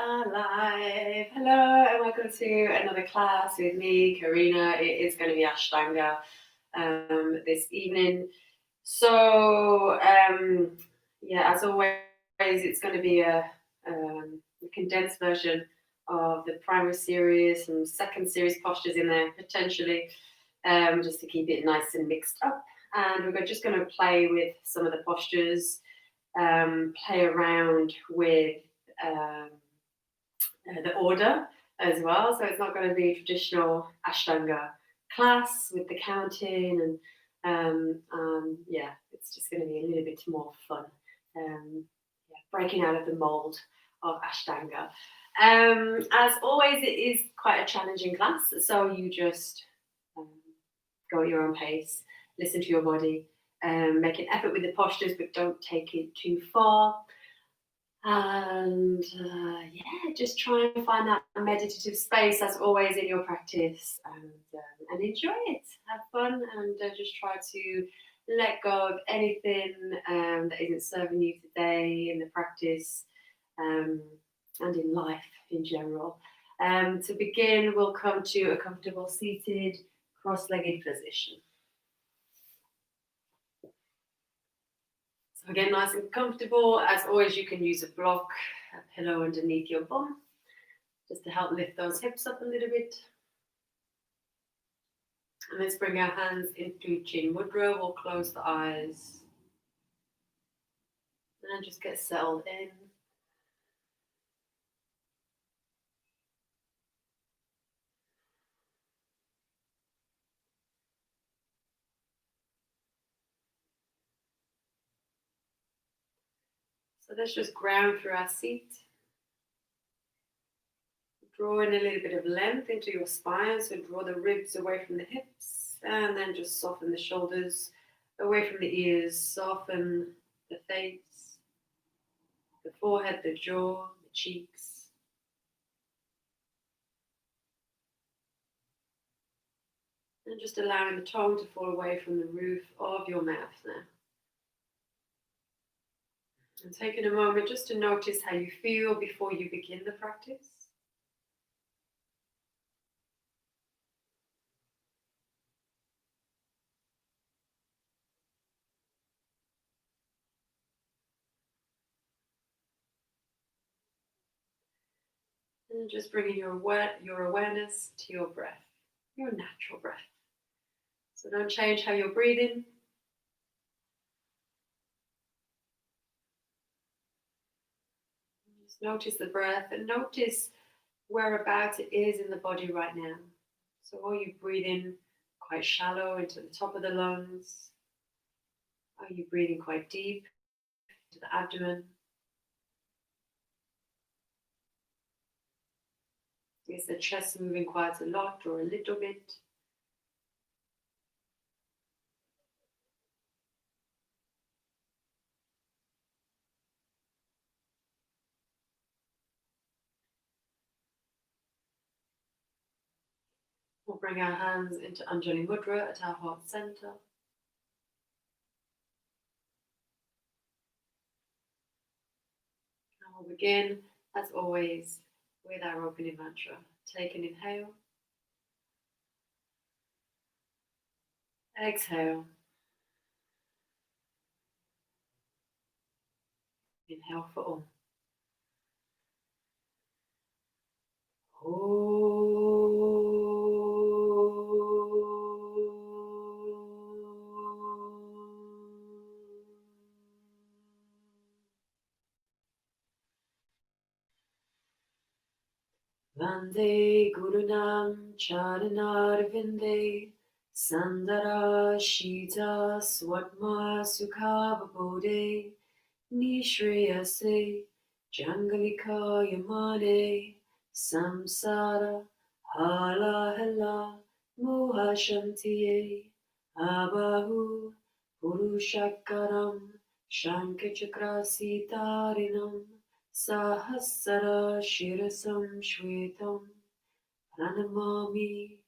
alive. Hello and welcome to another class with me, Karina. It is going to be Ashtanga this evening. So yeah, as always, it's going to be a condensed version of the primary series, some second series postures in there potentially, just to keep it nice and mixed up. And we're just going to play with some of the postures, play around with the order as well. So it's not going to be a traditional Ashtanga class with the counting and it's just going to be a little bit more fun. Breaking out of the mold of Ashtanga. As always, it is quite a challenging class, so you just go at your own pace, listen to your body, make an effort with the postures, but don't take it too far. And just try and find that meditative space as always in your practice, and enjoy it. Have fun, and just try to let go of anything that isn't serving you today in the practice and in life in general. To begin, we'll come to a comfortable seated cross-legged position. So again, nice and comfortable. As always, you can use a block, a pillow underneath your bum, just to help lift those hips up a little bit. And let's bring our hands into Chin Mudra. We'll close the eyes. And just get settled in. So let's just ground through our seat. Draw in a little bit of length into your spine, so draw the ribs away from the hips, and then just soften the shoulders away from the ears, soften the face, the forehead, the jaw, the cheeks. And just allowing the tongue to fall away from the roof of your mouth now. And taking a moment just to notice how you feel before you begin the practice. And just bringing your awareness to your breath, your natural breath. So don't change how you're breathing. Just notice the breath and notice whereabouts it is in the body right now. So are you breathing quite shallow into the top of the lungs? Are you breathing quite deep into the abdomen? Is the chest moving quite a lot or a little bit? We'll bring our hands into Anjali Mudra at our heart center. And we'll begin, as always, with our opening mantra. Take an inhale. Exhale. Inhale for all. Vande Gurunam Charanarvinde Sandara Shita Swatma Sukhavabode Nishreyase Jangalika Yamane Samsara Hala Hala Mohashantiye Abahu Purushakaram Shankachakrasitarinam Sahasara Shirasam Shvetam Pranamami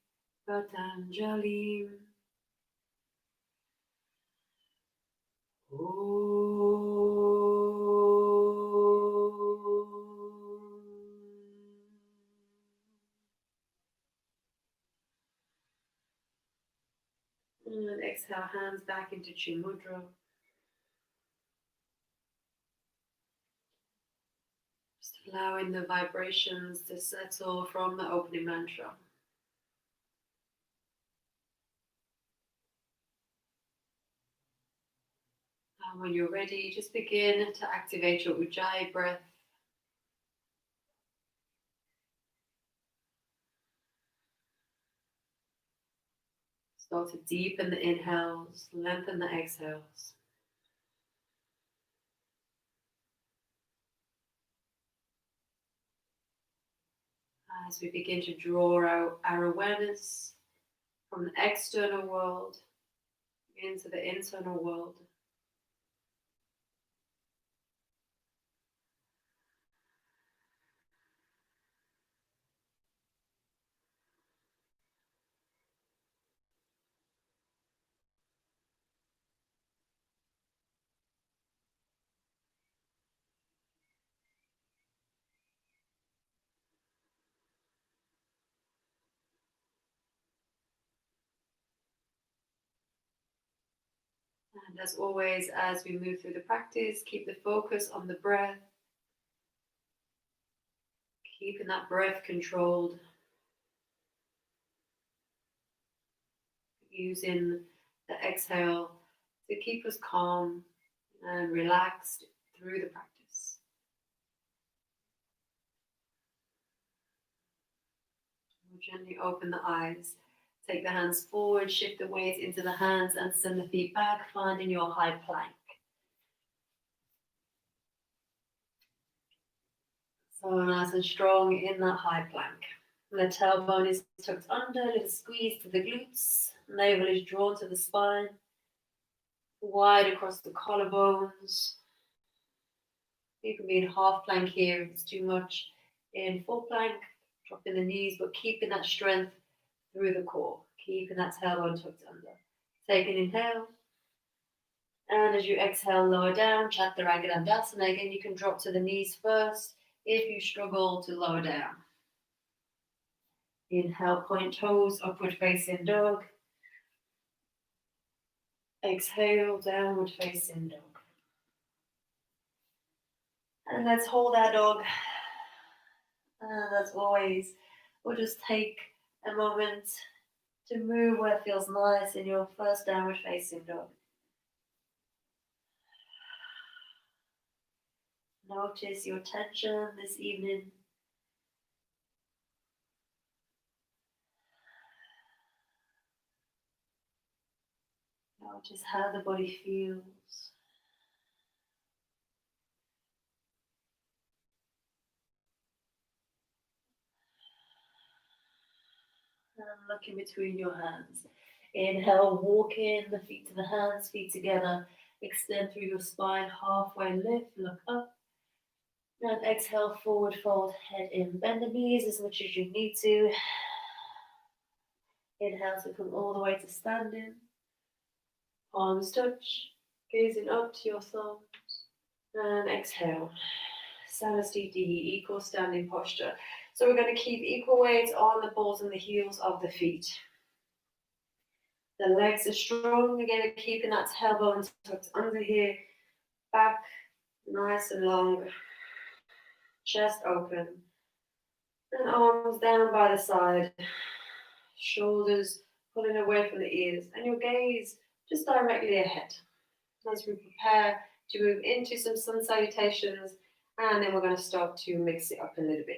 Patanjalim. Om. And exhale, hands back into Chin Mudra. Just allowing the vibrations to settle from the opening mantra. And when you're ready, just begin to activate your Ujjayi breath. Start to deepen the inhales, lengthen the exhales. As we begin to draw out our awareness from the external world into the internal world. And as always, as we move through the practice, keep the focus on the breath, keeping that breath controlled, using the exhale to keep us calm and relaxed through the practice. We'll gently open the eyes. Take the hands forward, shift the weight into the hands and send the feet back, finding your high plank. So nice and strong in that high plank. The tailbone is tucked under, a little squeeze to the glutes. Navel is drawn to the spine, wide across the collarbones. You can be in half plank here if it's too much. In full plank, dropping the knees, but keeping that strength through the core, keeping that tailbone tucked under. Take an inhale. And as you exhale, lower down, Chaturangabandhasana. Again, you can drop to the knees first if you struggle to lower down. Inhale, point toes, upward facing dog. Exhale, downward facing dog. And let's hold our dog. And as always, we'll just take a moment to move where it feels nice in your first downward facing dog. Notice your tension this evening. Notice how the body feels. And look in between your hands. Inhale, walk in, the feet to the hands, feet together. Extend through your spine, halfway lift, look up. And exhale, forward fold, head in. Bend the knees as much as you need to. Inhale to come all the way to standing. Palms touch, gazing up to your thumbs. And exhale. Samastiti, equal standing posture. So we're going to keep equal weight on the balls and the heels of the feet. The legs are strong. Again, keeping that tailbone tucked under here. Back nice and long. Chest open. And arms down by the side. Shoulders pulling away from the ears. And your gaze just directly ahead. As we prepare to move into some sun salutations. And then we're going to start to mix it up a little bit.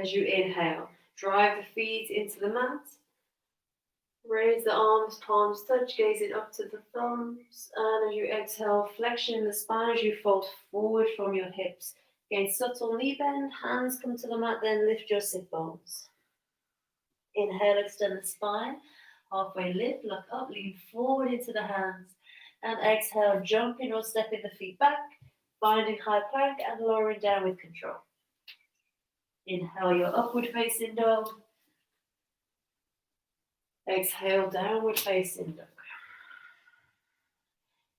As you inhale, drive the feet into the mat. Raise the arms, palms touch, gazing up to the thumbs. And as you exhale, flexion in the spine as you fold forward from your hips. Again, subtle knee bend, hands come to the mat, then lift your sit bones. Inhale, extend the spine. Halfway lift, look up, lean forward into the hands. And exhale, jumping or stepping the feet back, finding high plank and lowering down with control. Inhale your upward facing dog. Exhale, downward facing dog.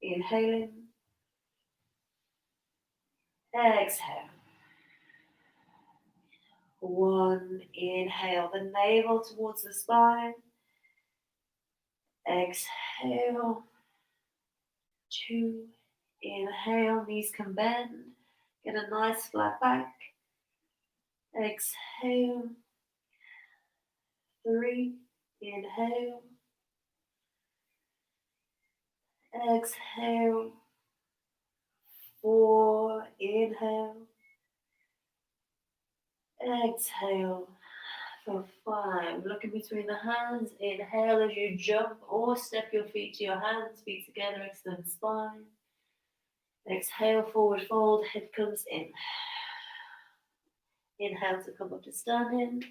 Inhaling. Exhale. 1, inhale the navel towards the spine. Exhale. 2, inhale, knees can bend. Get a nice flat back. Exhale. 3, inhale. Exhale. 4, inhale. Exhale. For 5, look in between the hands. Inhale as you jump or step your feet to your hands. Feet together, extend spine. Exhale, forward fold, head comes in. Inhale to come up to standing.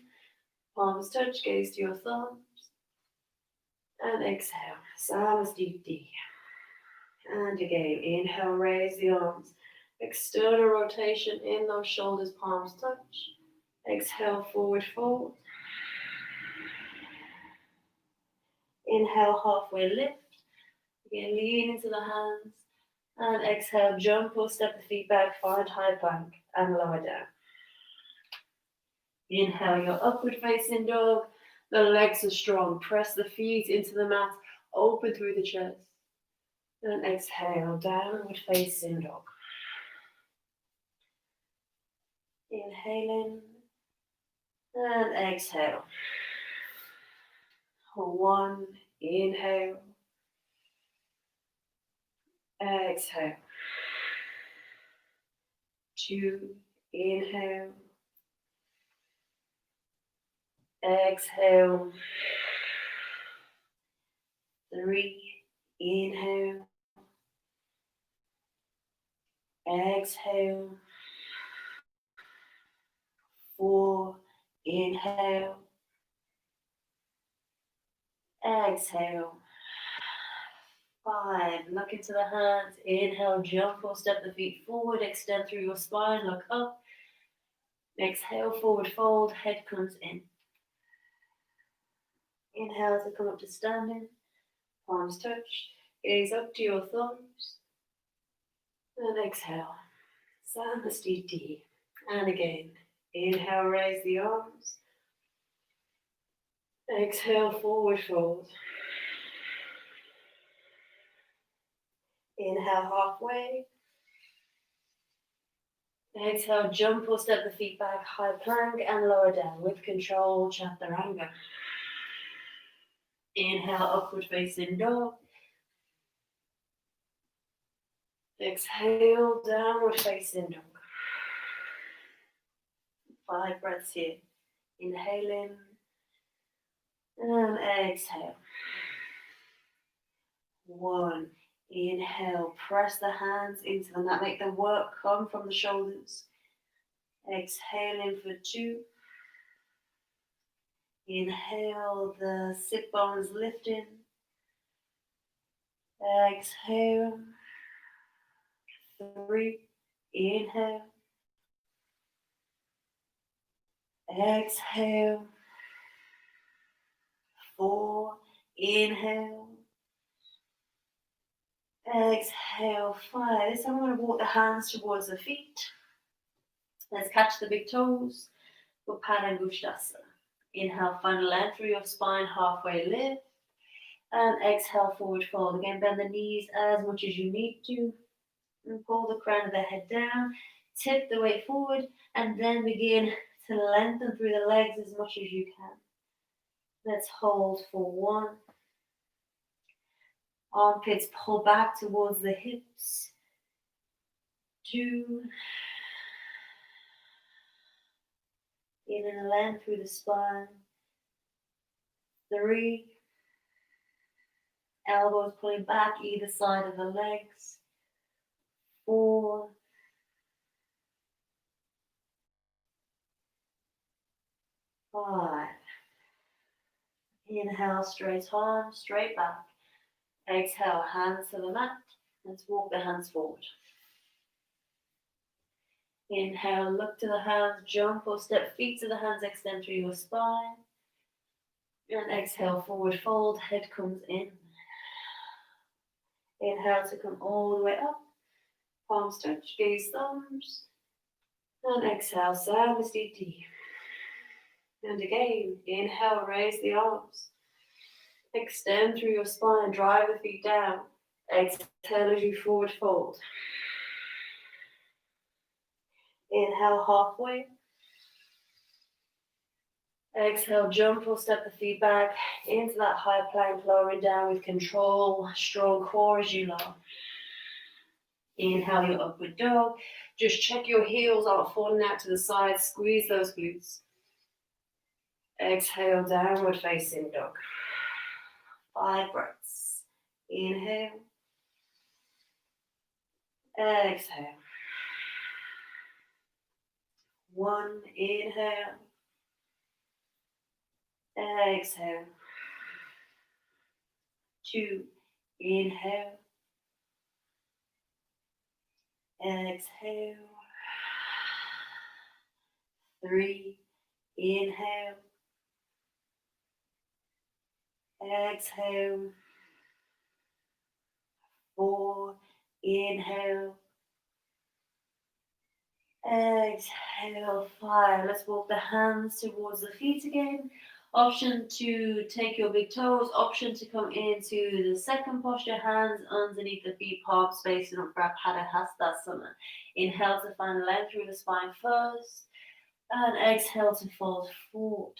Palms touch, gaze to your thumbs. And exhale, Samasthiti. And again, inhale, raise the arms. External rotation in those shoulders, palms touch. Exhale, forward fold. Inhale, halfway lift. Again, lean into the hands. And exhale, jump or step the feet back, find high plank and lower down. Inhale, your upward facing dog. The legs are strong. Press the feet into the mat, open through the chest. And exhale, downward facing dog. Inhaling and exhale. 1, inhale. Exhale. 2, inhale. Exhale. 3, inhale. Exhale. 4, inhale. Exhale. 5, look into the hands. Inhale, jump or step the feet forward. Extend through your spine, look up. Exhale, forward fold, head comes in. Inhale to come up to standing. Palms touch. Gaze up to your thumbs. And exhale. Samasthiti. And again. Inhale, raise the arms. Exhale, forward fold. Inhale, halfway. Exhale, jump or step the feet back, high plank and lower down with control, chaturanga. Inhale, upward facing dog. Exhale, downward facing dog. 5 breaths here. Inhaling and exhale. 1, inhale, press the hands into the mat, make the work come from the shoulders. Exhaling for 2. Inhale, the sit bones lifting. Exhale. 3, inhale. Exhale. 4, inhale. Exhale, 5. This time I'm going to walk the hands towards the feet. Let's catch the big toes for Padangusthasana. Inhale, find length through your spine, halfway lift. And exhale, forward fold. Again, bend the knees as much as you need to. And pull the crown of the head down. Tip the weight forward. And then begin to lengthen through the legs as much as you can. Let's hold for 1. Armpits pull back towards the hips. 2. In and length through the spine. 3. Elbows pulling back either side of the legs. 4. 5. Inhale, straight arms, straight back. Exhale, hands to the mat. Let's walk the hands forward. Inhale, look to the hands, jump or step feet to the hands, extend through your spine. And exhale, forward fold, head comes in. Inhale to come all the way up. Palms touch, gaze thumbs. And exhale, Samasthiti. And again, inhale, raise the arms. Extend through your spine, drive the feet down. Exhale as you forward fold. Inhale halfway. Exhale, jump or step the feet back into that high plank, lowering down with control, strong core as you lower. Inhale your upward dog. Just check your heels aren't falling out to the side. Squeeze those glutes. Exhale, downward facing dog. 5 breaths. Inhale. Exhale. 1, inhale. Exhale. 2, inhale. Exhale. 3, inhale. Exhale. 4, inhale. Exhale, 5. Let's walk the hands towards the feet again. Option to take your big toes. Option to come into the second posture. Hands underneath the feet, palms facing up for our Padahastasana. Inhale to find length through the spine first. And exhale to fold forward.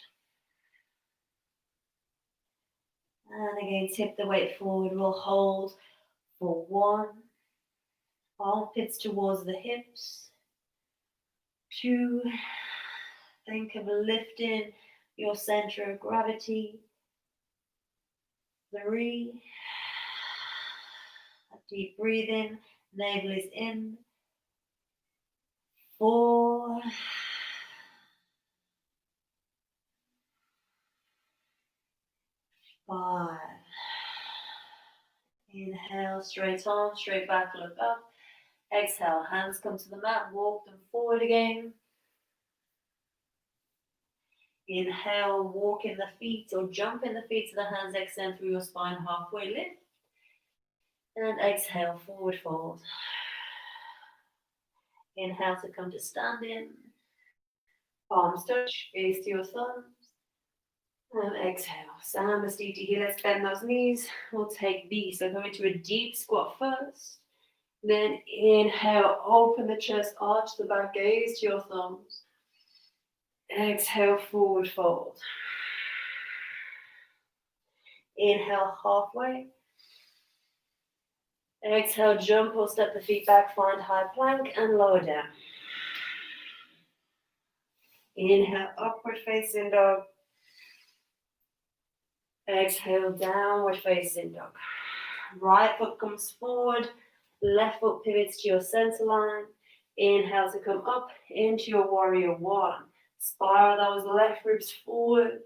And again, tip the weight forward. We'll hold for 1. Armpits towards the hips. 2. Think of lifting your center of gravity. 3. A deep breathing. Navel is in. 4. 5. Inhale, straight arms, straight back, look up. Exhale, hands come to the mat, walk them forward again. Inhale, walk in the feet or jump in the feet to the hands, extend through your spine, halfway lift. And exhale, forward fold. Inhale to come to standing. Palms touch, gaze to your thumbs. And exhale, Samastiti. Let's bend those knees. We'll take these. So go into a deep squat first. Then inhale, open the chest, arch the back, gaze to your thumbs. Exhale, forward fold. Inhale, halfway. Exhale, jump or step the feet back, find high plank and lower down. Inhale, upward facing dog. Exhale, downward facing dog. Right foot comes forward, left foot pivots to your center line. Inhale to come up into your warrior 1. Spiral those left ribs forward.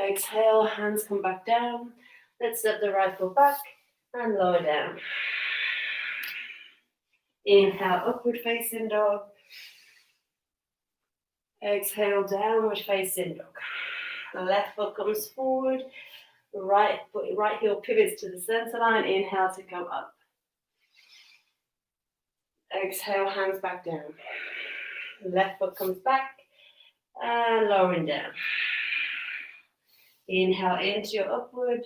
Exhale, hands come back down. Let's step the right foot back and lower down. Inhale, upward facing dog. Exhale, downward facing dog. Left foot comes forward. Right heel pivots to the center line. Inhale to come up. Exhale, hands back down. Left foot comes back and lowering down. Inhale into your upward.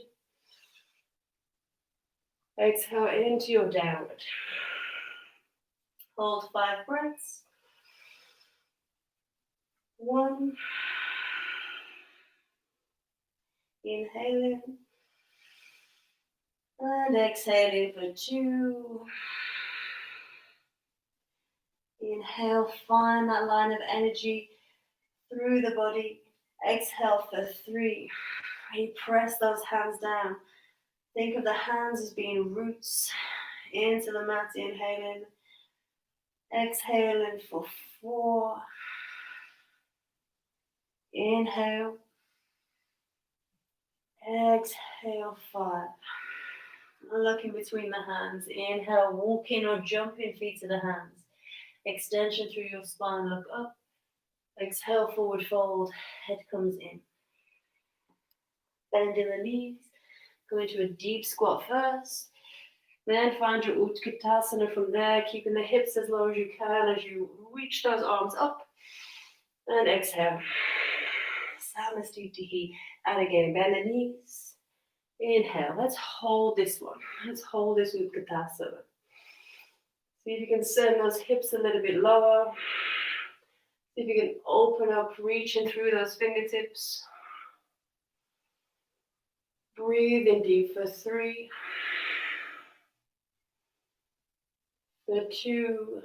Exhale into your downward. Hold 5 breaths. 1. Inhaling. And exhaling for 2. Inhale, find that line of energy through the body. Exhale for 3. You press those hands down. Think of the hands as being roots into the mat. Inhaling. Exhaling for 4. Inhale. Exhale, 5. Looking between the hands. Inhale, walking or jumping feet to the hands. Extension through your spine, look up. Exhale, forward fold, head comes in. Bend in the knees. Go into a deep squat first. Then find your Utkatasana from there, keeping the hips as low as you can as you reach those arms up. And exhale. Samasthiti. And again, bend the knees. Inhale. Let's hold this one. Let's hold this with Utkatasana. See if you can send those hips a little bit lower. See if you can open up, reaching through those fingertips. Breathe in deep for 3, for 2,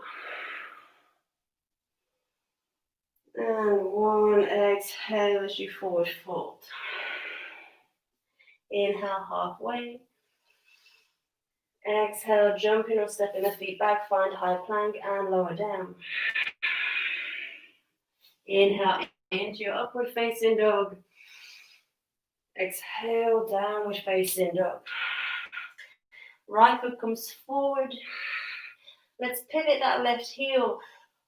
and 1. Exhale as you forward fold. Inhale halfway. Exhale, jumping or stepping the feet back, find high plank and lower down. Inhale into your upward facing dog. Exhale, downward facing dog. Right foot comes forward. Let's pivot that left heel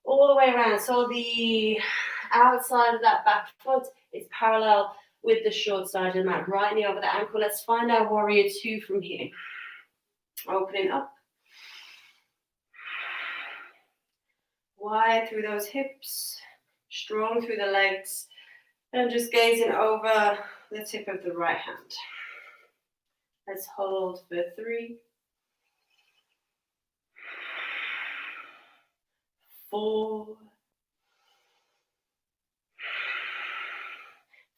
all the way around. So the outside of that back foot is parallel with the short side of the mat. Right knee over the ankle. Let's find our warrior 2 from here. Opening up. Wide through those hips. Strong through the legs. And just gazing over the tip of the right hand. Let's hold for 3, 4,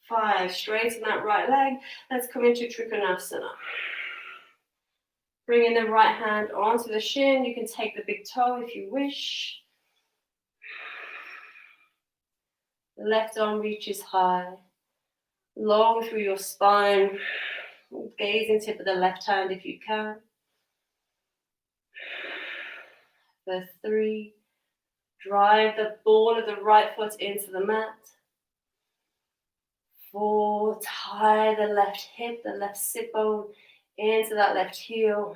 5. Straighten that right leg. Let's come into Trikonasana. Bringing the right hand onto the shin. You can take the big toe if you wish. Left arm reaches high. Long through your spine. Gazing tip of the left hand if you can. For 3. Drive the ball of the right foot into the mat. 4. Tie the left hip, the left sit bone into that left heel.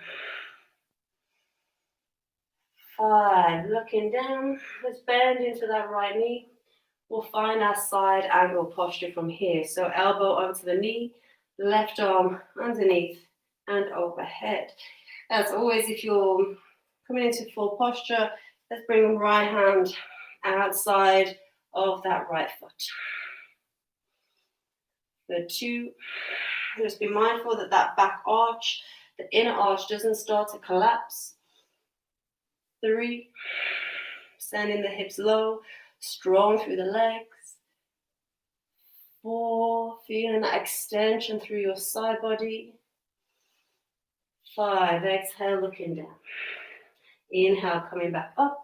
5. Looking down. Let's bend into that right knee. We'll find our side angle posture from here. So elbow onto the knee, left arm underneath and overhead. As always, if you're coming into full posture, let's bring the right hand outside of that right foot. For 2, just be mindful that that back arch, the inner arch doesn't start to collapse. 3, sending the hips low. Strong through the legs. 4, feeling that extension through your side body. 5, exhale, looking down. Inhale, coming back up.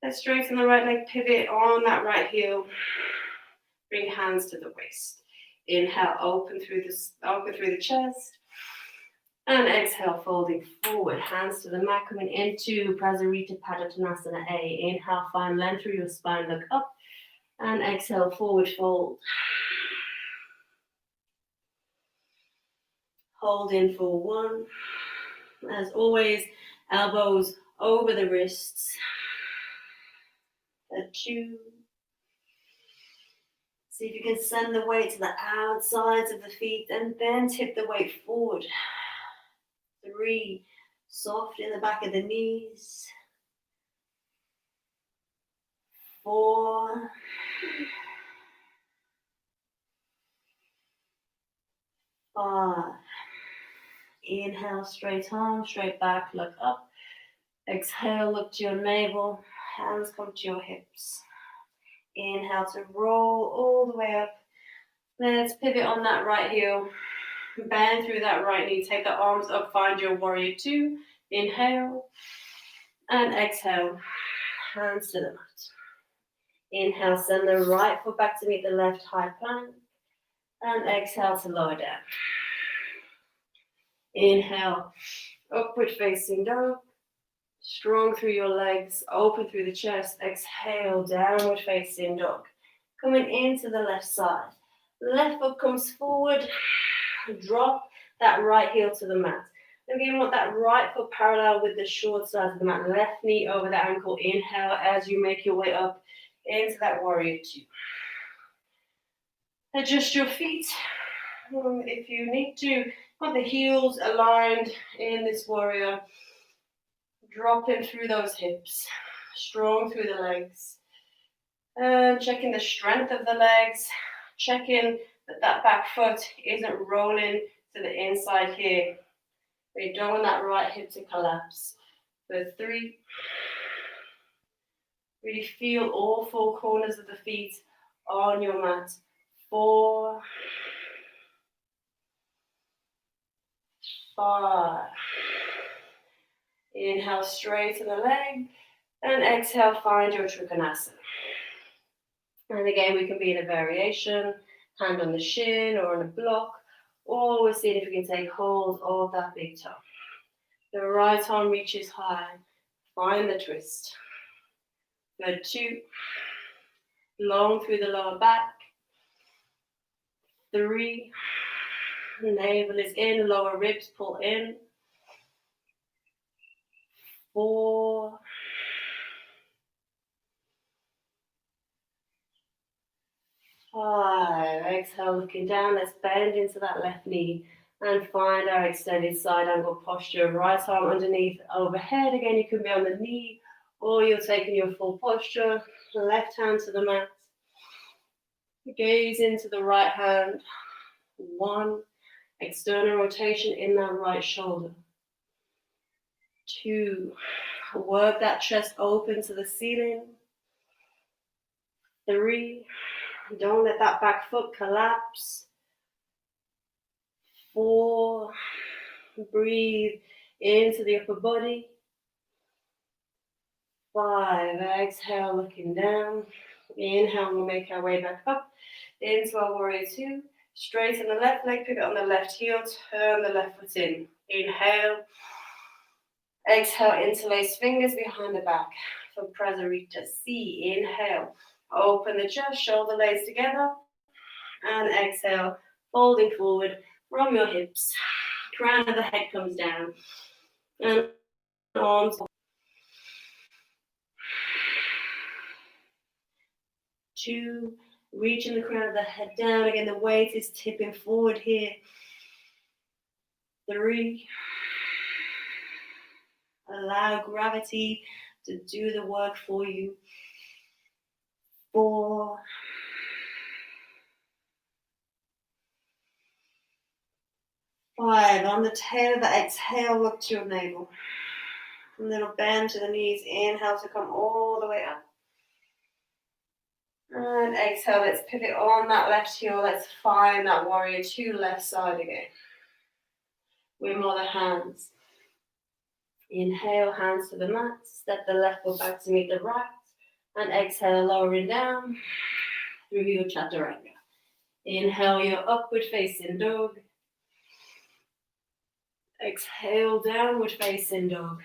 Let's straighten the right leg, pivot on that right heel. Bring hands to the waist. Inhale, open through the chest. And exhale, folding forward, hands to the mat, coming into Prasarita Padottanasana A. Inhale, find length through your spine, look up. And exhale, forward fold. Hold in for 1. As always, elbows over the wrists. For 2. See if you can send the weight to the outsides of the feet and then tip the weight forward. 3, soft in the back of the knees. 4, 5. Inhale, straight arm, straight back, look up. Exhale, look to your navel, hands come to your hips. Inhale to roll all the way up. Let's pivot on that right heel. Bend through that right knee, take the arms up, find your warrior 2. Inhale and exhale, hands to the mat. Inhale, send the right foot back to meet the left high plank. And exhale to lower down. Inhale, upward facing dog. Strong through your legs, open through the chest. Exhale, downward facing dog. Coming into the left side. Left foot comes forward. Drop that right heel to the mat. Again, want that right foot parallel with the short side of the mat. Left knee over the ankle. Inhale as you make your way up into that warrior 2. Adjust your feet if you need to. Put the heels aligned in this warrior. Dropping through those hips. Strong through the legs. Checking the strength of the legs, checking that that back foot isn't rolling to the inside here. We don't want that right hip to collapse. For 3, really feel all 4 corners of the feet on your mat. 4, 5. Inhale, straighten the leg, and exhale, find your Trikonasana. And again, we can be in a variation, hand on the shin or on a block, or we're seeing if we can take hold of that big toe. The right arm reaches high, find the twist. For 2, long through the lower back. 3, navel is in, lower ribs pull in. 4, 5, exhale, looking down, let's bend into that left knee and find our extended side angle posture. Right arm underneath, overhead. Again, you can be on the knee or you're taking your full posture. Left hand to the mat. Gaze into the right hand. 1, external rotation in that right shoulder. 2, work that chest open to the ceiling. 3, don't let that back foot collapse. 4, breathe into the upper body. 5, exhale, looking down. Inhale, we'll make our way back up into our warrior 2. Straighten the left leg, pivot on the left heel, turn the left foot in. Inhale. Exhale, interlace fingers behind the back for Prasarita C. Inhale, open the chest, shoulder blades together. And exhale, folding forward from your hips. Crown of the head comes down. And arms. 2, reaching the crown of the head down. Again, the weight is tipping forward here. 3, allow gravity to do the work for you. 4, 5, on the tail of the exhale, look to your navel. A little bend to the knees. Inhale to come all the way up. And exhale, let's pivot on that left heel. Let's find that warrior 2 left side again. With more the hands. Inhale, hands to the mat. Step the left foot back to meet the right. And exhale, lowering down through your chaturanga. Inhale, your upward facing dog. Exhale, downward facing dog.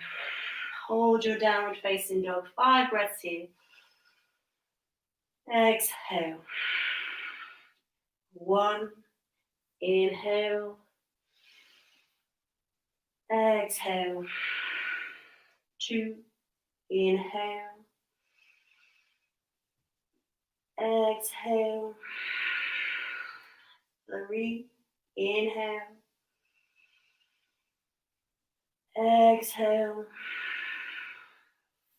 Hold your downward facing dog. 5 breaths here. Exhale. 1, inhale. Exhale. 2, inhale. Exhale. 3, inhale. Exhale.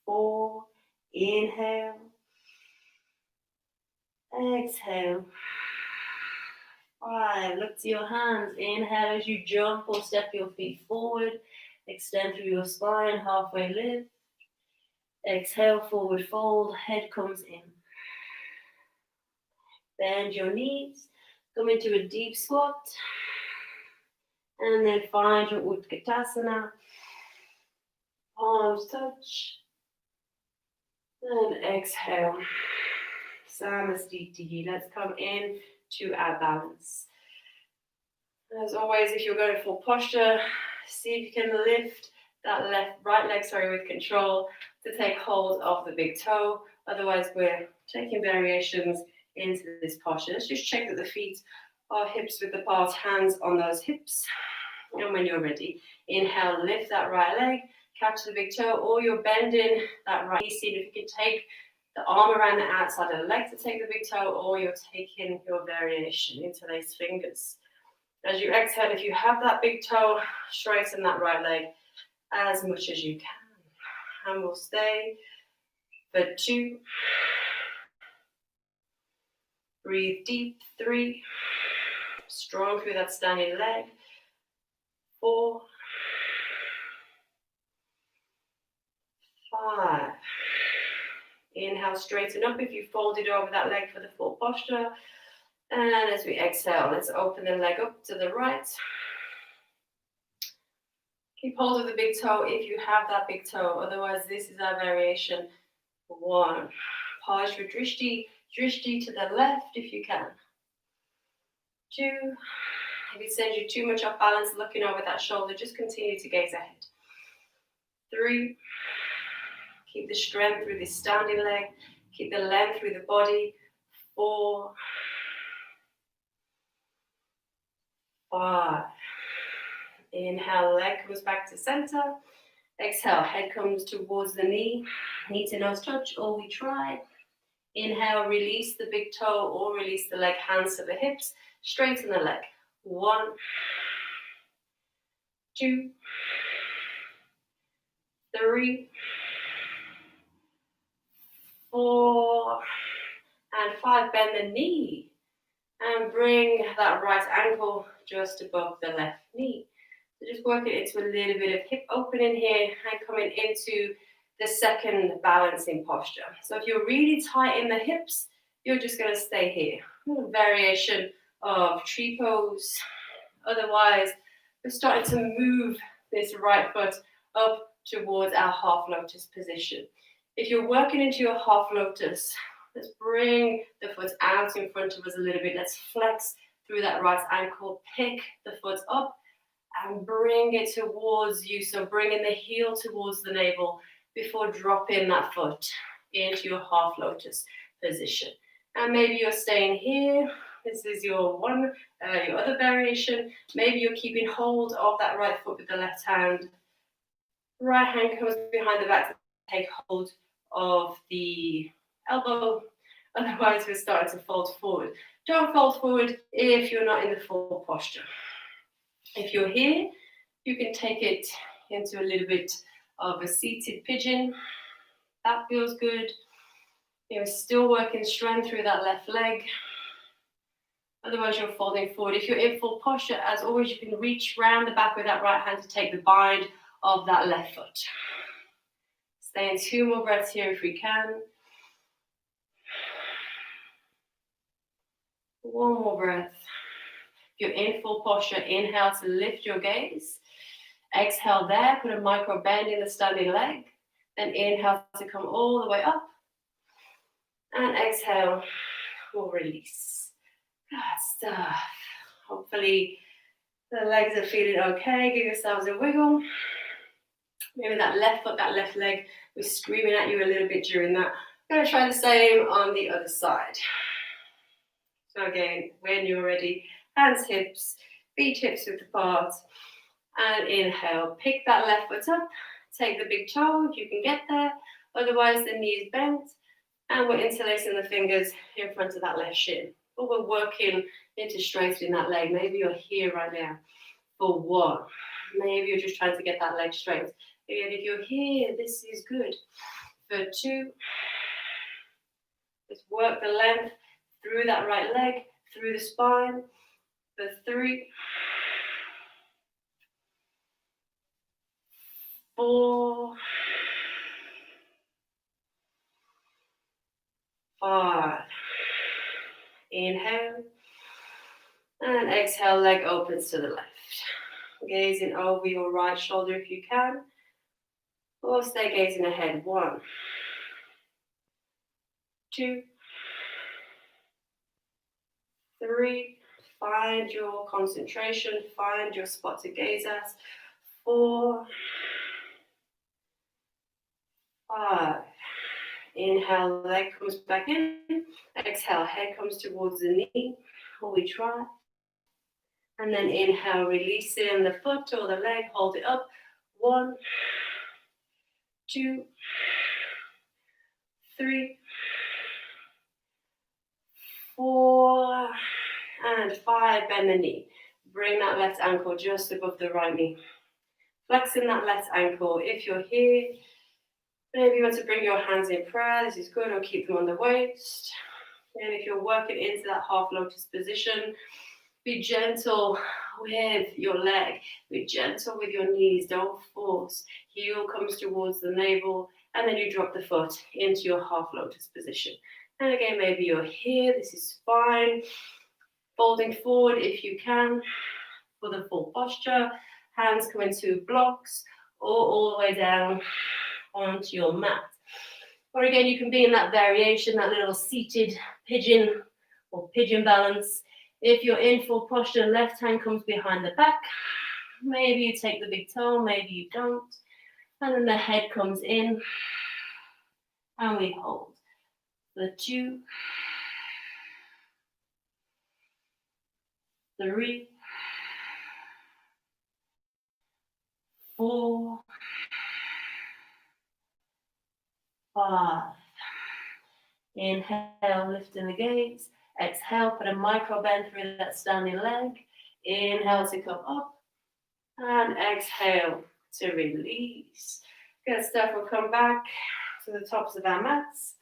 4, inhale. Exhale. 5, look to your hands. Inhale as you jump or step your feet forward. Extend through your spine, halfway lift. Exhale, forward fold, head comes in. Bend your knees, come into a deep squat. And then find your Utkatasana. Palms touch. And exhale. Samastiti. Let's come in to our balance. As always, if you're going for posture, see if you can lift that right leg, with control to take hold of the big toe. Otherwise, we're taking variations into this posture. Let's just check that the feet are hips width apart, hands on those hips. And when you're ready, inhale, lift that right leg, catch the big toe, or you're bending that right knee. See if you can take the arm around the outside of the leg to take the big toe, or you're taking your variation, interlace fingers. As you exhale, if you have that big toe, straighten that right leg as much as you can. And we'll stay for 2, Breathe deep. 3. Strong through that standing leg. 4. 5. Inhale, straighten up if you folded over that leg for the full posture. And as we exhale, let's open the leg up to the right. Keep hold of the big toe if you have that big toe. Otherwise, this is our variation. 1. Pause for drishti. Drishti to the left if you can. 2. If it sends you too much off balance, looking over that shoulder, just continue to gaze ahead. 3. Keep the strength through this standing leg. Keep the length through the body. 4. 5. Inhale, leg comes back to center. Exhale, head comes towards the knee. Knee to nose touch, or we try. Inhale, release the big toe or release the leg, hands to the hips. Straighten the leg. 1, 2, 3, 4, and 5. Bend the knee and bring that right ankle just above the left knee. So just working into a little bit of hip opening here and coming into the second balancing posture. So if you're really tight in the hips, you're just going to stay here. Variation of tree pose. Otherwise, we're starting to move this right foot up towards our half lotus position. If you're working into your half lotus, let's bring the foot out in front of us a little bit. Let's flex through that right ankle. Pick the foot up and bring it towards you. So bringing the heel towards the navel before dropping that foot into your half lotus position. And maybe you're staying here. This is your other variation. Maybe you're keeping hold of that right foot with the left hand. Right hand comes behind the back to take hold of the elbow. Otherwise, we're starting to fold forward. Don't fold forward if you're not in the full posture. If you're here, you can take it into a little bit of a seated pigeon. That feels good. You're still working strength through that left leg. Otherwise, you're folding forward. If you're in full posture, as always, you can reach round the back with that right hand to take the bind of that left foot. Stay in 2 more breaths here if we can. 1 more breath. If you're in full posture, inhale to lift your gaze. Exhale there, put a micro bend in the standing leg. Then inhale to come all the way up. And exhale, we'll release. Good stuff. Hopefully the legs are feeling okay. Give yourselves a wiggle. Maybe that left foot, that left leg was screaming at you a little bit during that. I'm going to try the same on the other side. So again, when you're ready, hands, hips, feet hips width apart. And inhale, pick that left foot up. Take the big toe if you can get there. Otherwise, the knees bent. And we're interlacing the fingers in front of that left shin. But we're working into straightening that leg. Maybe you're here right now for 1. Maybe you're just trying to get that leg straight. And if you're here, this is good. For 2, let's work the length through that right leg, through the spine. For 3, 4, 5. Inhale. And exhale, leg opens to the left. Gazing over your right shoulder if you can. Or stay gazing ahead. 1, 2, 3. Find your concentration. Find your spot to gaze at. 4, 5. Inhale, leg comes back in. Exhale, head comes towards the knee. Or we try. And then inhale, releasing the foot or the leg. Hold it up. 1, 2, 3, 4, and 5. Bend the knee. Bring that left ankle just above the right knee. Flexing that left ankle. If you're here, maybe you want to bring your hands in prayer. This is good. Or keep them on the waist. And if you're working into that half lotus position, be gentle with your leg. Be gentle with your knees. Don't force. Heel comes towards the navel, and then you drop the foot into your half lotus position. And again, maybe you're here. This is fine. Folding forward if you can for the full posture. Hands come into blocks or all the way down onto your mat. Or again, you can be in that variation, that little seated pigeon or pigeon balance. If you're in full posture, left hand comes behind the back. Maybe you take the big toe, maybe you don't. And then the head comes in and we hold. The 2, 3, 4, 5. Inhale, lifting the gaze. Exhale, put a micro bend through that standing leg. Inhale to come up. And exhale to release. Good stuff. We'll come back to the tops of our mats.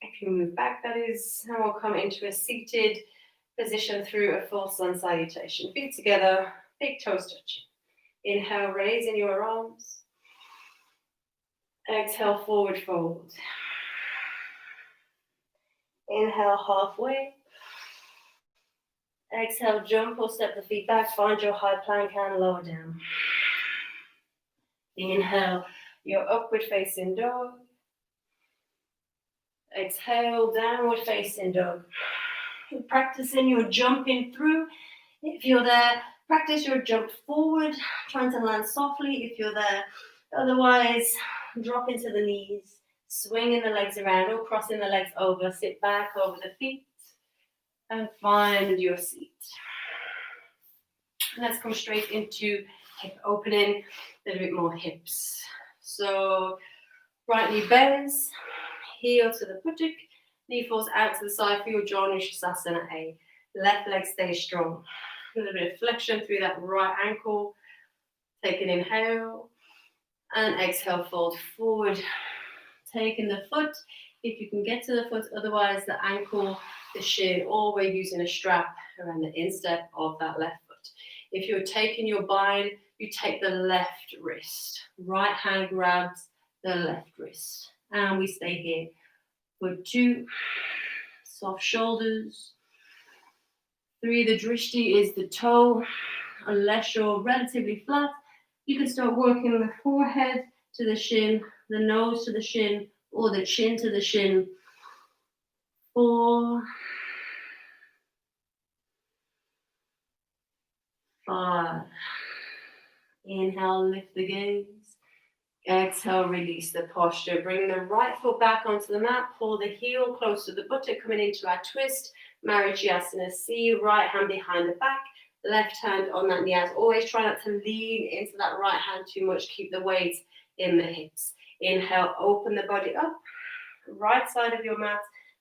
If you move back, that is. And we'll come into a seated position through a full sun salutation. Feet together, big toes touching. Inhale, raising your arms. Exhale, forward fold. Inhale, halfway. Exhale, jump or step the feet back. Find your high plank and lower down. Inhale, your upward facing dog. Exhale, downward facing dog. You're practicing your jumping through. If you're there, practice your jump forward, trying to land softly if you're there. Otherwise, drop into the knees, swinging the legs around or crossing the legs over. Sit back over the feet and find your seat. Let's come straight into hip opening, a little bit more hips. So right knee bends, heel to the buttock, knee falls out to the side for your jaw, Shavasana A. Left leg stays strong. A little bit of flexion through that right ankle. Take an inhale and exhale, fold forward. Taking the foot, if you can get to the foot, otherwise the ankle, the shin, or we're using a strap around the instep of that left foot. If you're taking your bind, you take the left wrist. Right hand grabs the left wrist. And we stay here for 2, soft shoulders. 3, the drishti is the toe. Unless you're relatively flat, you can start working the forehead to the shin, the nose to the shin, or the chin to the shin. 4, 5. Inhale, lift the gaze. Exhale, release the posture. Bring the right foot back onto the mat. Pull the heel close to the buttock, coming into our twist. Marichyasana C, right hand behind the back. Left hand on that knee. As always, try not to lean into that right hand too much. Keep the weight in the hips. Inhale, open the body up. Right side of your mat.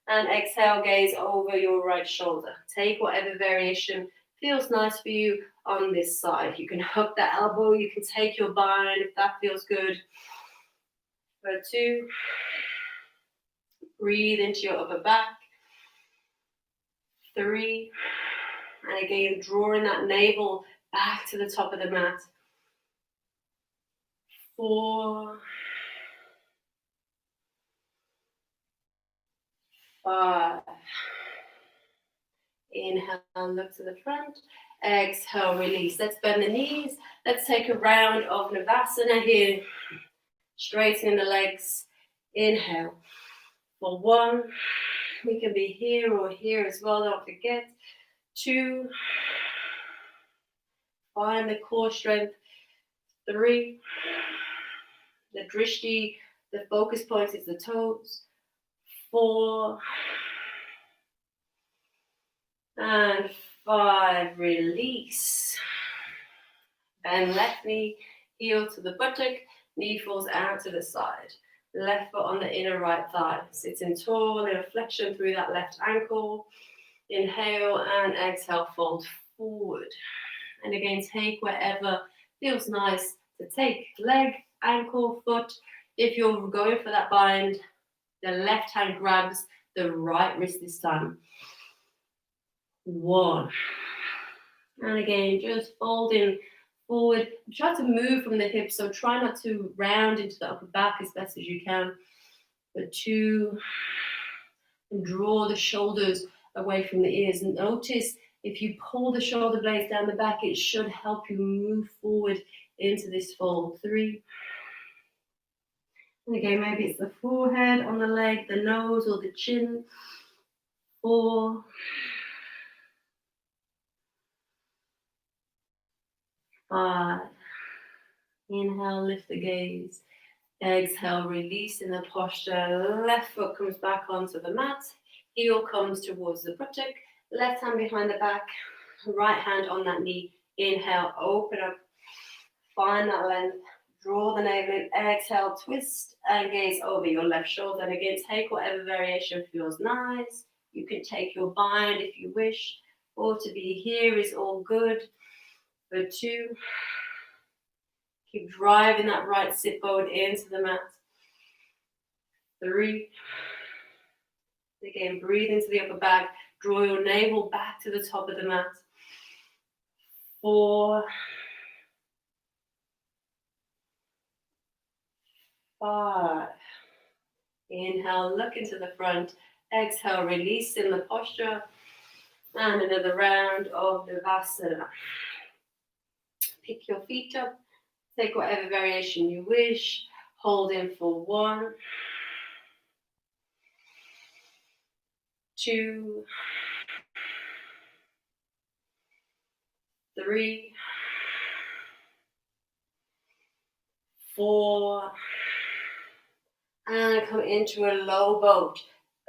And exhale, gaze over your right shoulder. Take whatever variation feels nice for you on this side. You can hook the elbow. You can take your bind if that feels good. For 2. Breathe into your upper back. 3. And again, drawing that navel back to the top of the mat. 4. 5. Inhale, look to the front. Exhale, release. Let's bend the knees. Let's take a round of Navasana here. Straightening the legs. Inhale. For 1, we can be here or here as well, don't forget. 2, find the core strength. 3, the drishti, the focus point is the toes. 4, and 5, release. Bend left knee, heel to the buttock, knee falls out to the side. Left foot on the inner right thigh. Sitting tall, a little flexion through that left ankle. Inhale and exhale, fold forward. And again, take whatever feels nice to take. Leg, ankle, foot. If you're going for that bind, the left hand grabs the right wrist this time. 1. And again, just folding forward. Try to move from the hips, so try not to round into the upper back as best as you can. But 2, and draw the shoulders away from the ears. And notice if you pull the shoulder blades down the back, it should help you move forward into this fold. 3. And again, maybe it's the forehead on the leg, the nose or the chin. 4. 5. Inhale, lift the gaze. Exhale, release in the posture. Left foot comes back onto the mat. Heel comes towards the buttock. Left hand behind the back. Right hand on that knee. Inhale, open up. Find that length. Draw the navel in. Exhale, twist and gaze over your left shoulder. And again, take whatever variation feels nice. You can take your bind if you wish. Or to be here is all good. For 2. Keep driving that right sit forward into the mat. 3. Again, breathe into the upper back. Draw your navel back to the top of the mat. 4. 5. Inhale, look into the front. Exhale, release in the posture. And another round of Navasana. Pick your feet up. Take whatever variation you wish. Hold in for 1. 2. 3. 4. And come into a low boat.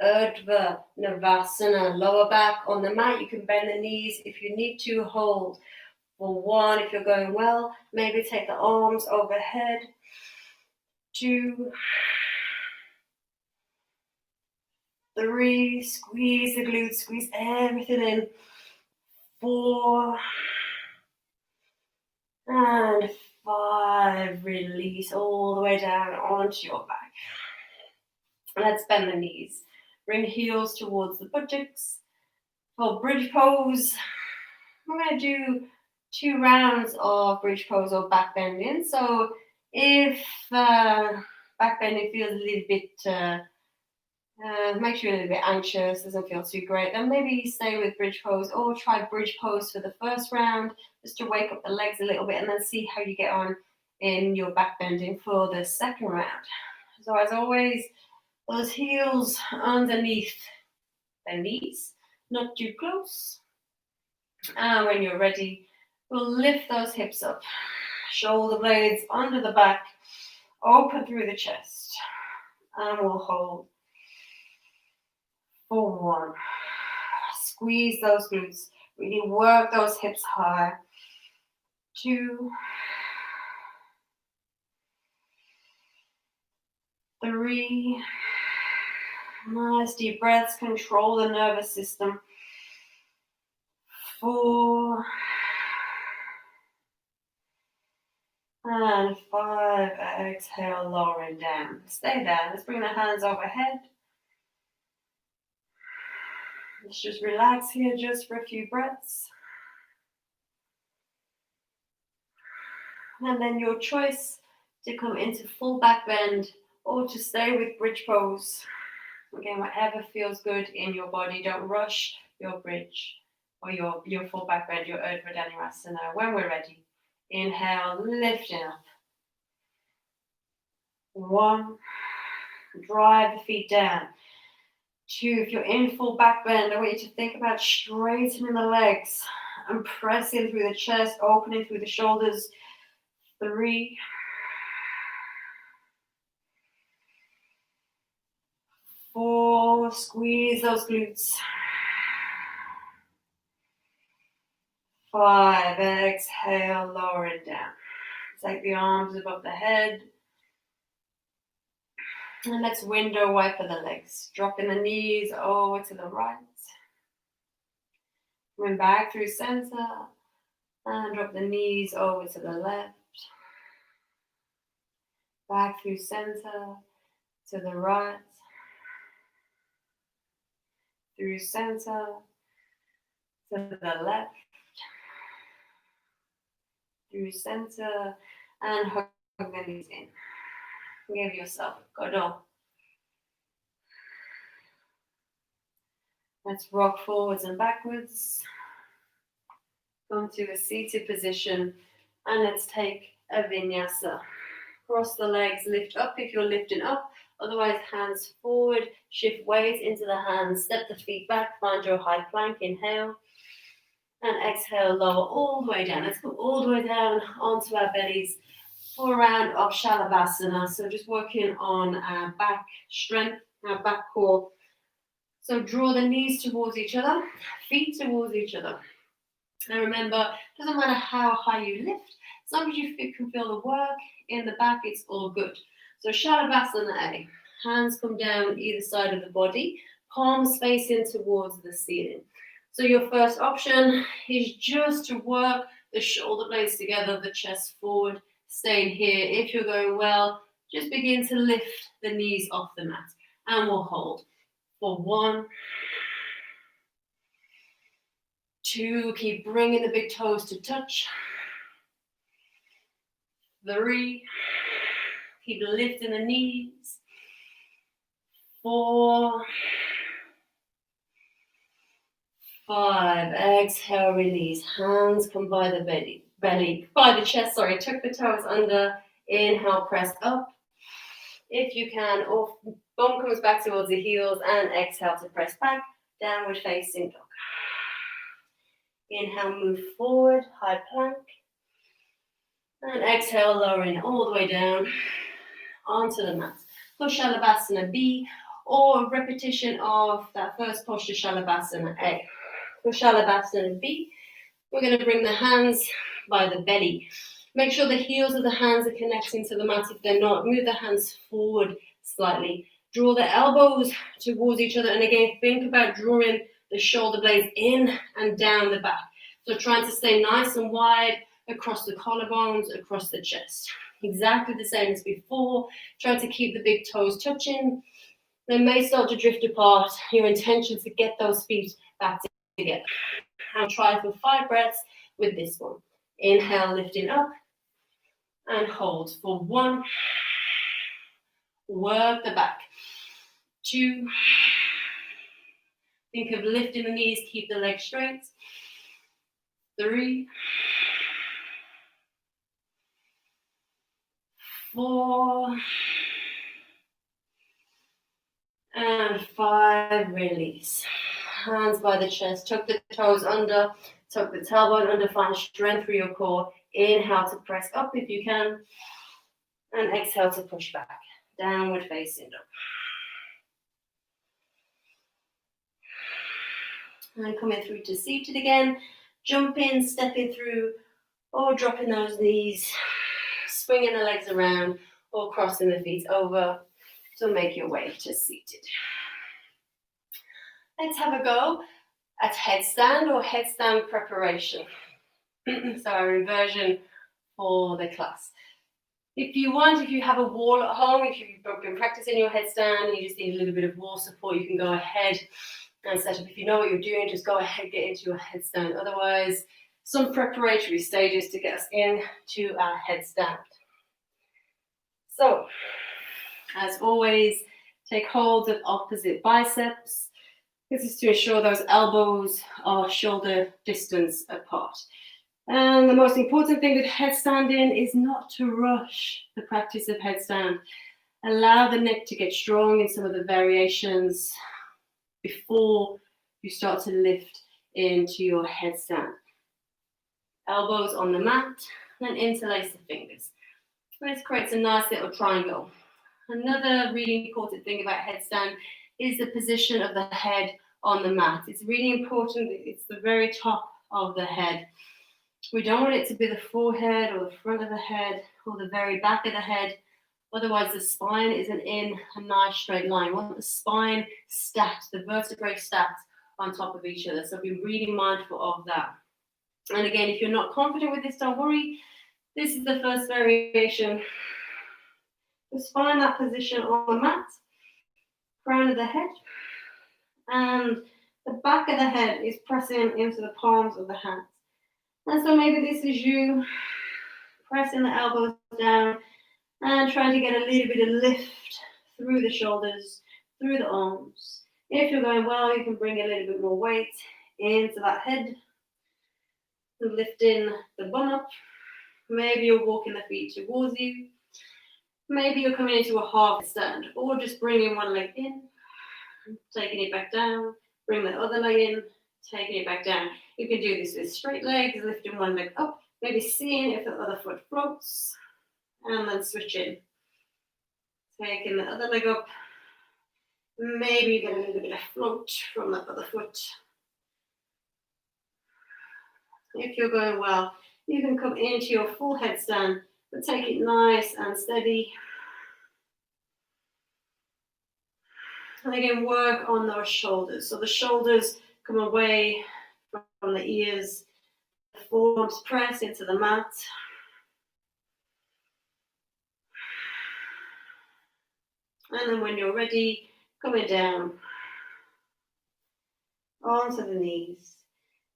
Urdhva Navasana. Lower back on the mat. You can bend the knees if you need to. Hold for 1. If you're going well, maybe take the arms overhead. 2. 3. Squeeze the glutes. Squeeze everything in. 4. And 5. Release all the way down onto your back. Let's bend the knees. Bring heels towards the buttocks. For bridge pose, we're going to do 2 rounds of bridge pose or back bending. So if back bending feels a little bit, makes you a little bit anxious, doesn't feel too great, then maybe stay with bridge pose or try bridge pose for the first round, just to wake up the legs a little bit and then see how you get on in your back bending for the second round. So as always, those heels underneath the knees, not too close. And when you're ready, we'll lift those hips up. Shoulder blades under the back, open through the chest. And we'll hold for 1. Squeeze those glutes. Really work those hips high. 2. 3. Nice deep breaths. Control the nervous system. 4. And 5. Exhale, lowering down. Stay there. Let's bring the hands overhead. Let's just relax here just for a few breaths. And then your choice to come into full back bend or to stay with bridge pose. Again, whatever feels good in your body. Don't rush your bridge or your full back bend, your Urdhva Dhanurasana. When we're ready, inhale, lifting up. 1, drive the feet down. 2, if you're in full back bend, I want you to think about straightening the legs and pressing through the chest, opening through the shoulders. 3. 4, squeeze those glutes. 5, exhale, lower it down. Take the arms above the head. And let's window wiper the legs. Dropping the knees over to the right. Coming back through center. And drop the knees over to the left. Back through center to the right. through center, to the left, through center, and hug the knees in. Give yourself a cuddle. Let's rock forwards and backwards. Come to a seated position, and let's take a vinyasa. Cross the legs, lift up if you're lifting up. Otherwise, hands forward, shift weight into the hands, step the feet back, find your high plank, inhale. And exhale, lower all the way down. Let's go all the way down onto our bellies for a round of Shavasana. So just working on our back strength, our back core. So draw the knees towards each other, feet towards each other. And remember, it doesn't matter how high you lift, as long as you can feel the work in the back, it's all good. So Shavasana A. Hands come down either side of the body, palms facing towards the ceiling. So your first option is just to work the shoulder blades together, the chest forward, staying here. If you're going well, just begin to lift the knees off the mat. And we'll hold for 1, 2, keep bringing the big toes to touch. 3, keep lifting the knees. 4, 5, exhale, release. Hands come by the belly, by the chest, sorry. Tuck the toes under, inhale, press up. If you can, or bum comes back towards the heels, and exhale to press back, downward facing dog. Inhale, move forward, high plank. And exhale, lowering all the way down onto the mat. So Shavasana B, or repetition of that first posture, Shavasana A. For Shavasana B, we're going to bring the hands by the belly. Make sure the heels of the hands are connecting to the mat. If they're not, move the hands forward slightly. Draw the elbows towards each other. And again, think about drawing the shoulder blades in and down the back. So trying to stay nice and wide across the collarbones, across the chest. Exactly the same as before. Try to keep the big toes touching. They may start to drift apart. Your intention is to get those feet back together. And try for 5 breaths with this one. Inhale, lifting up. And hold for 1. Work the back. 2. Think of lifting the knees, keep the legs straight. 3. 4. And 5, release. Hands by the chest, tuck the toes under, tuck the tailbone under, find strength through your core. Inhale to press up if you can. And exhale to push back. Downward facing dog. And coming through to seated again. Jumping, stepping through, or dropping those knees. Swinging the legs around, or crossing the feet over to make your way to seated. Let's have a go at headstand or headstand preparation. So our inversion for the class. If you want, if you have a wall at home, if you've been practicing your headstand and you just need a little bit of wall support, you can go ahead and set up. If you know what you're doing, just go ahead, get into your headstand. Otherwise, some preparatory stages to get us into our headstand. So, as always, take hold of opposite biceps. This is to ensure those elbows are shoulder distance apart. And the most important thing with headstanding is not to rush the practice of headstand. Allow the neck to get strong in some of the variations before you start to lift into your headstand. Elbows on the mat, and interlace the fingers. This creates a nice little triangle. Another really important thing about headstand is the position of the head on the mat. It's really important that it's the very top of the head. We don't want it to be the forehead or the front of the head or the very back of the head. Otherwise, the spine isn't in a nice straight line. We want the spine stacked, the vertebrae stacked on top of each other. So be really mindful of that. And again, if you're not confident with this, don't worry. This is the first variation. Just find that position on the mat, crown of the head, and The back of the head is pressing into the palms of the hands. And so maybe this is you pressing the elbows down and trying to get a little bit of lift through the shoulders, through the arms. If you're going well, you can bring a little bit more weight into that head and lifting the bum up. Maybe you're walking the feet towards you. Maybe you're coming into a half stand, or just bringing one leg in, taking it back down, bring the other leg in, taking it back down. You can do this with straight legs, lifting one leg up, maybe seeing if the other foot floats, and then switching. Taking the other leg up, maybe you get a little bit of float from that other foot. If you're going well, you can come into your full headstand, but take it nice and steady. And again, work on those shoulders. So the shoulders come away from the ears, the forearms press into the mat. And then when you're ready, coming down onto the knees.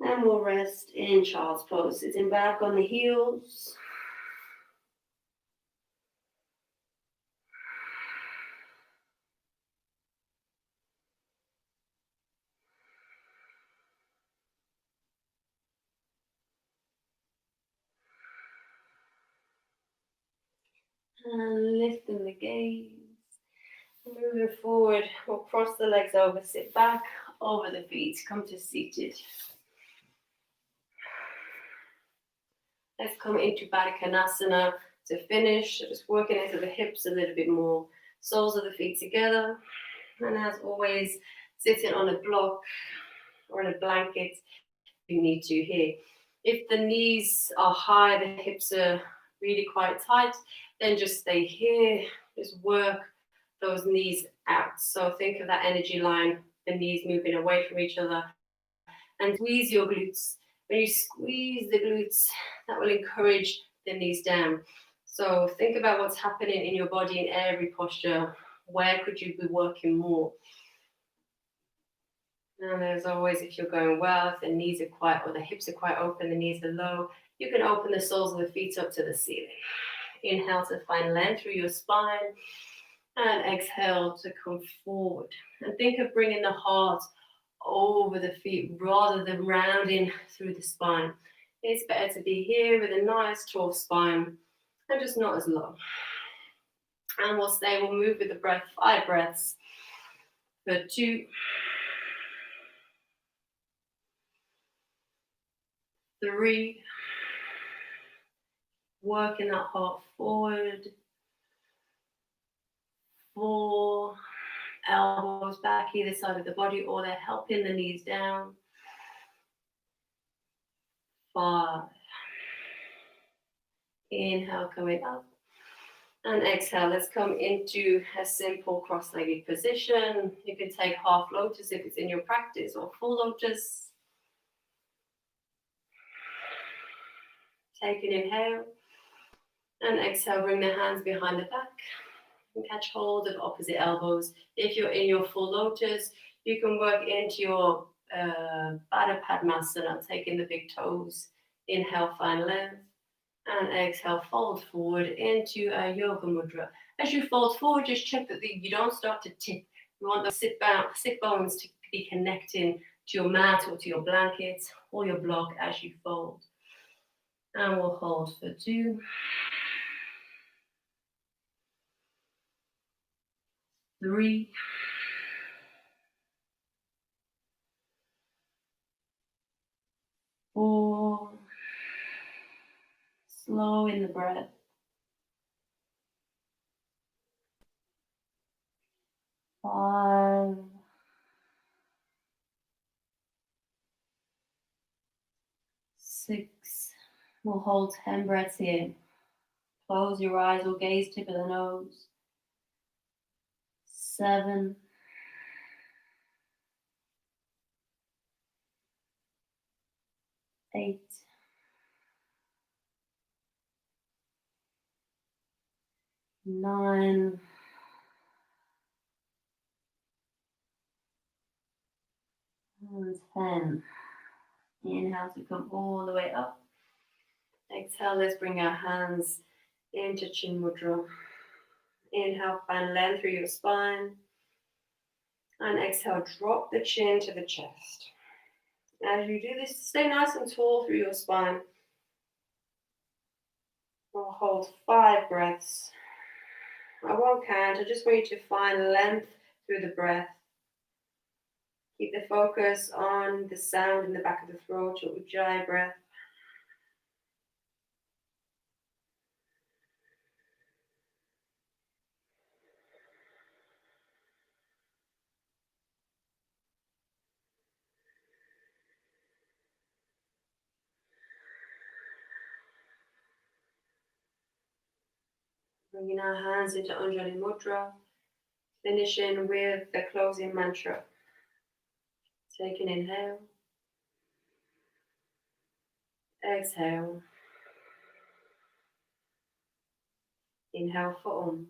And we'll rest in child's pose, sitting back on the heels. And lifting the gaze. Moving forward, we'll cross the legs over, sit back over the feet, come to seated. Let's come into Baddha Konasana to finish. Just working into the hips a little bit more. Soles of the feet together. And as always, sitting on a block or in a blanket you need to here. If the knees are high, the hips are really quite tight, then just stay here. Just work those knees out. So think of that energy line, the knees moving away from each other, and squeeze your glutes. When you squeeze the glutes, that will encourage the knees down. So think about what's happening in your body in every posture. Where could you be working more? And as always, if you're going well, if the knees are quite, or the hips are quite open, the knees are low, you can open the soles of the feet up to the ceiling. Inhale to find length through your spine, and exhale to come forward. And think of bringing the heart over the feet rather than rounding through the spine. It's better to be here with a nice tall spine and just not as low. And we'll stay, we'll move with the breath, 5 breaths for 2, 3, working that heart forward, 4, elbows back either side of the body, or they're helping the knees down, 5, inhale coming up, and exhale. Let's come into a simple cross-legged position. You can take half lotus if it's in your practice, or full lotus. Take an inhale, and exhale, bring the hands behind the back and catch hold of opposite elbows. If you're in your full lotus, you can work into your Baddha Padmasana, taking the big toes. Inhale, find length, and exhale, fold forward into a yoga mudra. As you fold forward, just check that you don't start to tip. You want the sit bones to be connecting to your mat or to your blanket or your block as you fold. And we'll hold for 2, 3, 4, slow in the breath, 5, 6, we'll hold 10 breaths here. Close your eyes or gaze tip of the nose. 7, 8, 9, And 10. Inhale to come all the way up. Exhale, let's bring our hands into Chin Mudra. Inhale, find length through your spine. And exhale, drop the chin to the chest. As you do this, stay nice and tall through your spine. We'll hold 5 breaths. I won't count, I just want you to find length through the breath. Keep the focus on the sound in the back of the throat, your Ujjayi breath. Bringing our hands into Anjali Mudra, finishing with the closing mantra. Take an inhale. Exhale. Inhale for Om.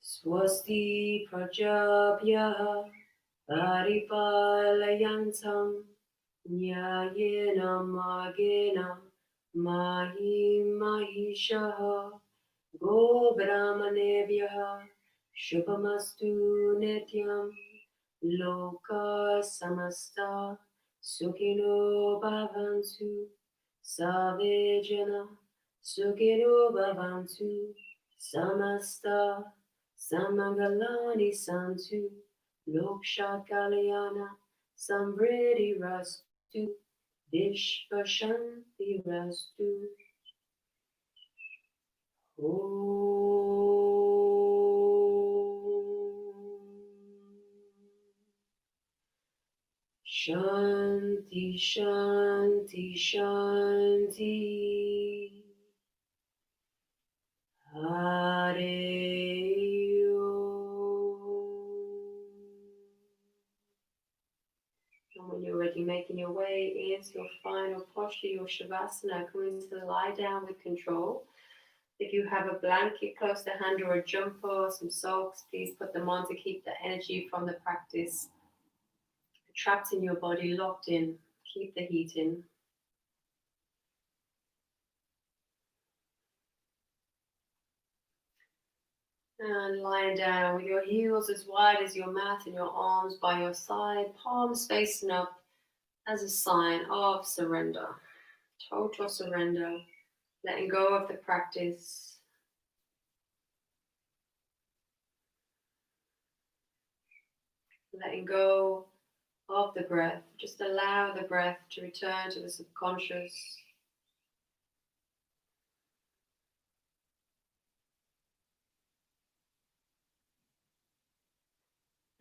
Swasti Prajabhya Paripalayantam Nyayena Magena Mahi Mahishaha Go Brahmanebhyaha Shubhamastu Nityam Loka Samasta Sukhino Bhavantu Sarve Jana Sukhino Bhavantu Samasta Samangalani Santu Loksha Kalyana Samvriti Rastu Vishva Shanti Rastu. Shanti, Shanti, Shanti. Hare And when you're ready, making your way into your final posture, your Shavasana, coming to lie down with control. If you have a blanket close to hand or a jumper or some socks, please put them on to keep the energy from the practice trapped in your body, locked in. Keep the heat in. And lying down with your heels as wide as your mat and your arms by your side, palms facing up as a sign of surrender. Total surrender. Letting go of the practice. Letting go of the breath. Just allow the breath to return to the subconscious.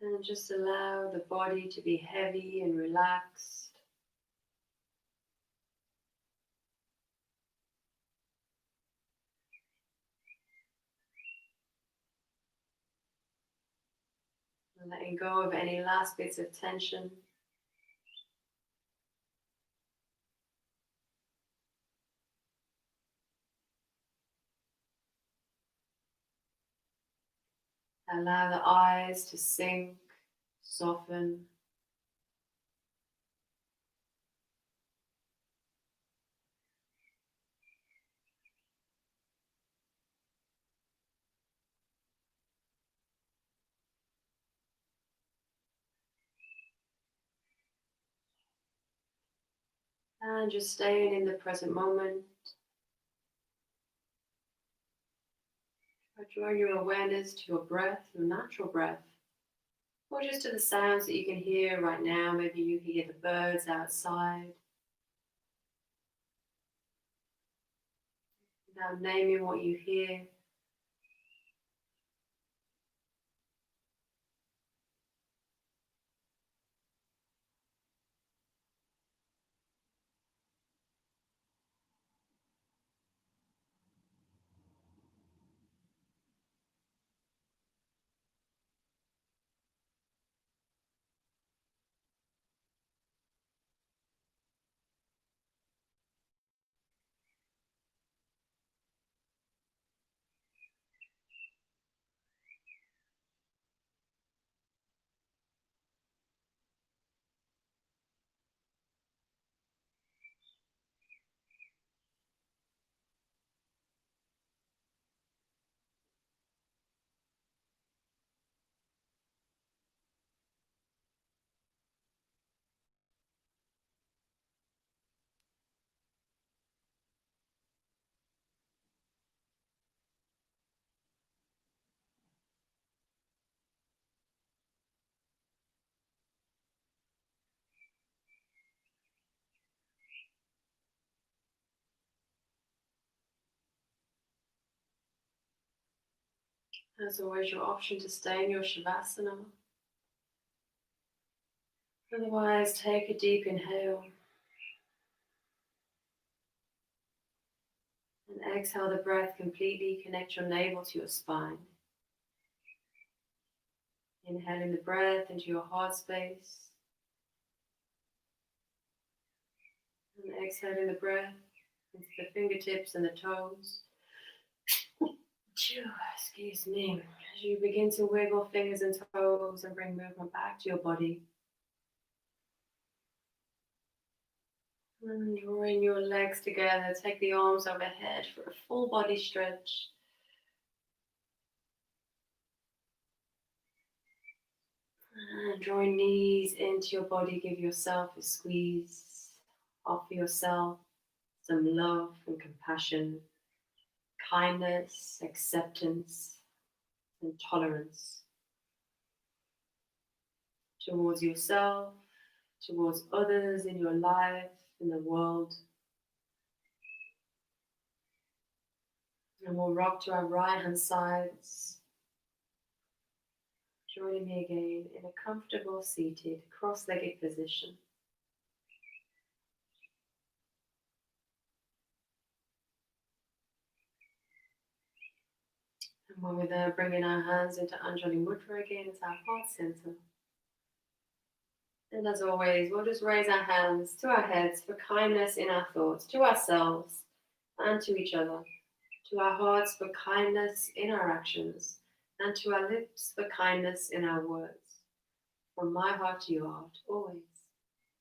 And just allow the body to be heavy and relaxed. And letting go of any last bits of tension. Allow the eyes to sink, soften. And just staying in the present moment. Draw your awareness to your breath, your natural breath. Or just to the sounds that you can hear right now. Maybe you hear the birds outside. Without naming what you hear. There's always your option to stay in your Shavasana. Otherwise, take a deep inhale. And exhale the breath completely. Connect your navel to your spine. Inhaling the breath into your heart space. And exhaling the breath into the fingertips and the toes. Excuse me. As you begin to wiggle fingers and toes and bring movement back to your body. And drawing your legs together, take the arms overhead for a full body stretch. And drawing knees into your body, give yourself a squeeze. Offer yourself some love and compassion, kindness, acceptance, and tolerance towards yourself, towards others in your life, in the world. And we'll rock to our right hand sides. Joining me again in a comfortable seated cross-legged position. And when we're there, bringing our hands into Anjali Mudra again as our heart center. And as always, we'll just raise our hands to our heads for kindness in our thoughts, to ourselves and to each other. To our hearts for kindness in our actions, and to our lips for kindness in our words. From my heart to your heart, always.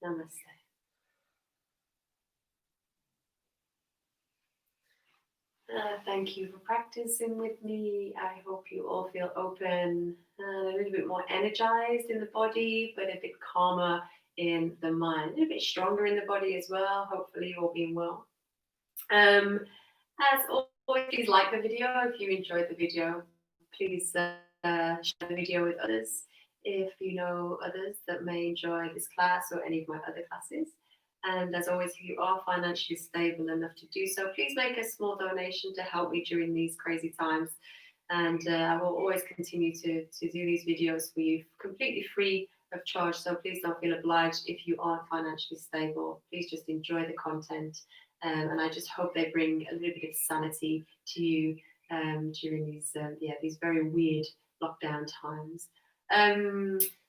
Namaste. Thank you for practicing with me. I hope you all feel open and a little bit more energized in the body, but a bit calmer in the mind. A little bit stronger in the body as well, hopefully all being well. As always, please like the video if you enjoyed the video. Please share the video with others if you know others that may enjoy this class or any of my other classes. And as always, if you are financially stable enough to do so, please make a small donation to help me during these crazy times. And I will always continue to do these videos for you completely free of charge. So please don't feel obliged if you aren't financially stable. Please just enjoy the content. And I just hope they bring a little bit of sanity to you during these very weird lockdown times.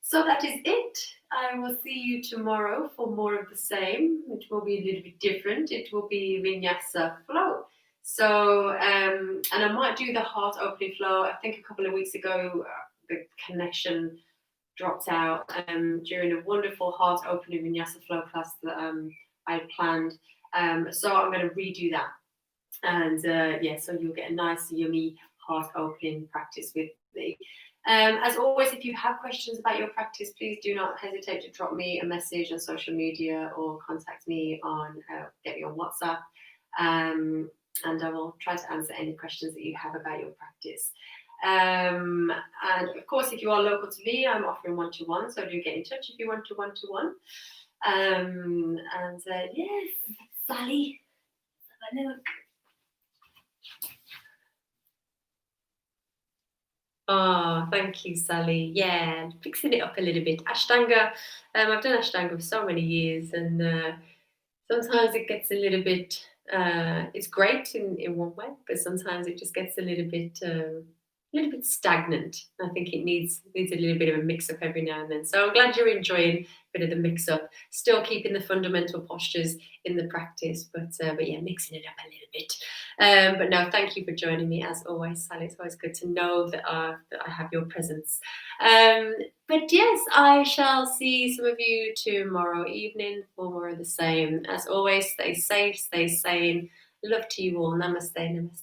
So that is it. I will see you tomorrow for more of the same. It will be a little bit different. It will be Vinyasa Flow. So, and I might do the heart opening flow. I think a couple of weeks ago, the connection dropped out during a wonderful heart opening Vinyasa Flow class that I had planned. So I'm going to redo that. And so you'll get a nice, yummy heart opening practice with me. As always, if you have questions about your practice, please do not hesitate to drop me a message on social media or contact me get me on WhatsApp. And I will try to answer any questions that you have about your practice. And of course, if you are local to me, I'm offering one-to-one, so do get in touch if you want to one-to-one. Yes, Sally, have a look. Oh, thank you, Sally. Yeah, fixing it up a little bit. Ashtanga, I've done Ashtanga for so many years, and sometimes it gets a little bit, it's great in one way, but sometimes it just gets a little bit stagnant. I think it needs a little bit of a mix up every now and then. So I'm glad you're enjoying a bit of the mix up, still keeping the fundamental postures in the practice, but yeah, mixing it up a little bit. But no, thank you for joining me as always, Sally. It's always good to know that I have your presence. But yes, I shall see some of you tomorrow evening for more of the same. As always, stay safe, stay sane. Love to you all. Namaste, namaste.